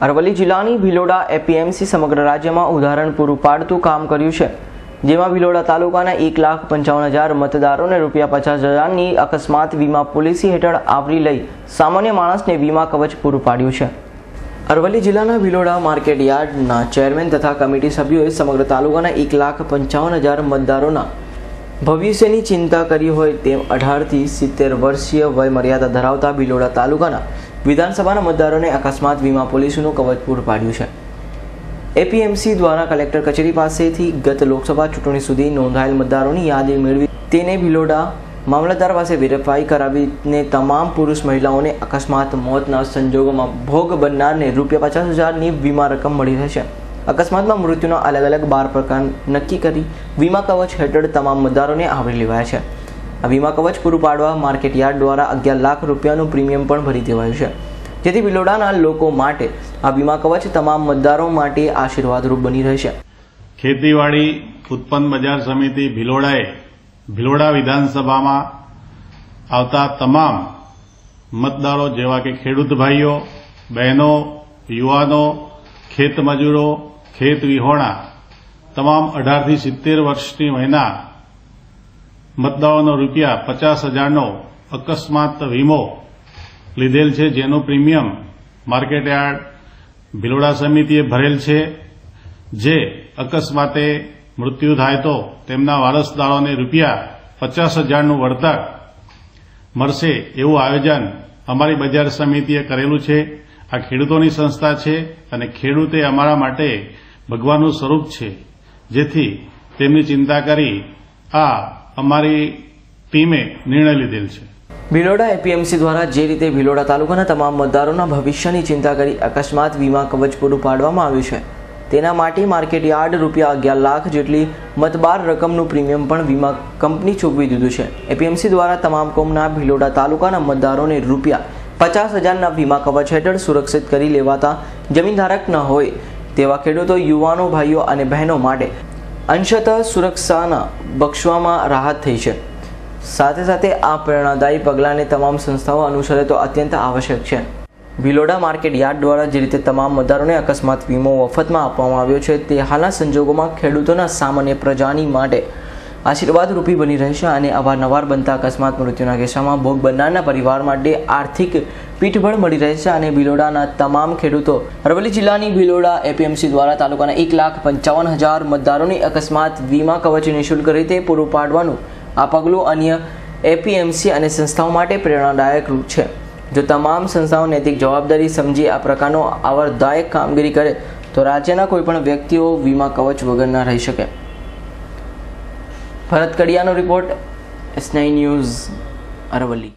અરવલ્લી જિલ્લાની ભિલોડા એપીએમસી સમગ્ર રાજ્યમાં ઉદાહરણ પૂરું પાડતું કામ કર્યું છે, જેમાં ભિલોડા તાલુકાના 1,55,000 મતદારોને ₹50,000ની અકસ્માત વીમા પોલિસી હેઠળ આવરી લઈ સામાન્ય માણસને વીમા કવચ પૂરું પાડ્યું છે। અરવલ્લી જિલ્લાના ભિલોડા માર્કેટ યાર્ડના ચેરમેન તથા કમિટી સભ્યોએ સમગ્ર તાલુકાના 1,55,000 મતદારોના ભવિષ્યની ચિંતા કરી હોય તેમ 18 થી 70 વર્ષીય વય મર્યાદા ધરાવતા ભિલોડા તાલુકાના વિધાનસભાના મતદારોને અકસ્માત વીમા પોલિસીનું કવચ પૂરું પાડ્યું છે। એપીએમસી દ્વારા કલેક્ટર કચેરી પાસેથી ગત લોકસભા ચૂંટણી સુધી નોંધાયેલ મતદારોની યાદી મેળવી તેને ભિલોડા મામલતદાર પાસે વેરીફાઈ કરાવીને તમામ પુરુષ મહિલાઓને અકસ્માત મોતના સંજોગોમાં ભોગ બનનારને ₹50,000ની વીમા રકમ મળી રહેશે। અકસ્માતમાં મૃત્યુના અલગ અલગ 12 પ્રકાર નક્કી કરી વીમા કવચ હેઠળ તમામ મતદારોને આવરી લેવાયા છે। આ વીમા કવચ પૂરું પાડવા માર્કેટ યાર્ડ દ્વારા 11 લાખ રૂપિયાનું પ્રીમિયમ પણ ભરી દેવાયું છે, જેથી ભિલોડાના લોકો માટે આ વીમા કવચ તમામ મતદારો માટે આશીર્વાદરૂપ બની રહેશે। ખેતીવાડી ઉત્પન્ન બજાર સમિતિ ભિલોડાએ ભિલોડા વિધાનસભામાં આવતા તમામ મતદારો જેવા કે ખેડૂત ભાઈઓ, બહેનો, યુવાનો, ખેત મજૂરો, ખેત વિહોણા તમામ 18 થી 70 વર્ષની વયના મતદારોનો ₹50,000નો અકસ્માત વીમો લીધેલ છે, જેનું પ્રીમિયમ માર્કેટ યાર્ડ ભિલોડા સમિતિએ ભરેલ છે। જે અકસ્માતે મૃત્યુ થાય તો તેમના વારસદારોને ₹50,000નું વળતર મળશે એવું આયોજન અમારી બજાર સમિતિએ કરેલું છે। આ ખેડૂતોની સંસ્થા છે અને ખેડૂત એ અમારા માટે ભગવાનનું સ્વરૂપ છે, જેથી તેમની ચિંતા કરી આ અમારી ટીમે નિર્ણય લીધેલ છે। ભિલોડા એપીએમસી દ્વારા જે રીતે ભિલોડા તાલુકાના તમામ મતદારોના ભવિષ્યની ચિંતા કરી અકસ્માત વીમા કવચ પૂરું પાડવામાં આવ્યું છે, તેના માટે માર્કેટ યાર્ડ ₹11 લાખ જેટલી મતબાર રકમનું પ્રીમિયમ પણ વીમા કંપની ચૂકવી દીધું છે। એપીએમસી દ્વારા તમામ કોમના ભિલોડા તાલુકાના મતદારોને ₹50,000ના વીમા કવચ હેઠળ સુરક્ષિત કરી લેવાતા જમીનધારક ન હોય તેવા ખેડૂતો, યુવાનો, ભાઈઓ અને બહેનો માટે અંશતઃ સુરક્ષાના બક્ષવામાં રાહત થઈ છે। સાથે સાથે આ પ્રેરણાદાયી પગલાંને તમામ સંસ્થાઓ અનુસરે તો અત્યંત આવશ્યક છે। ભિલોડા માર્કેટ યાર્ડ દ્વારા જે રીતે તમામ મતદારોને અકસ્માત વીમો મફતમાં આપવામાં આવ્યો છે, તે હાલના સંજોગોમાં ખેડૂતોના સામાન્ય પ્રજાની માટે આશીર્વાદરૂપી બની રહેશે અને અવારનવાર બનતા અકસ્માત મૃત્યુના કિસ્સામાં ભોગ બનનારના પરિવાર માટે આર્થિક પીઠબળ મળી રહેશે અને ભિલોડાના તમામ ખેડૂતો અરવલ્લી જિલ્લાની ભિલોડા એપીએમસી દ્વારા તાલુકાના 1,55,000 મતદારોની અકસ્માત વીમા કવચ નિઃશુલ્ક રીતે પૂરું પાડવાનું આ પગલું અન્ય એપીએમસી અને સંસ્થાઓ માટે પ્રેરણાદાયક છે। જો તમામ સંસ્થાઓ નૈતિક જવાબદારી સમજી આ પ્રકારનો આવરદાયક કામગીરી કરે તો રાજ્યના કોઈપણ વ્યક્તિઓ વીમા કવચ વગર ન રહી શકે। ભરત કડિયાનો રિપોર્ટ, S9 ન્યૂઝ, અરવલ્લી।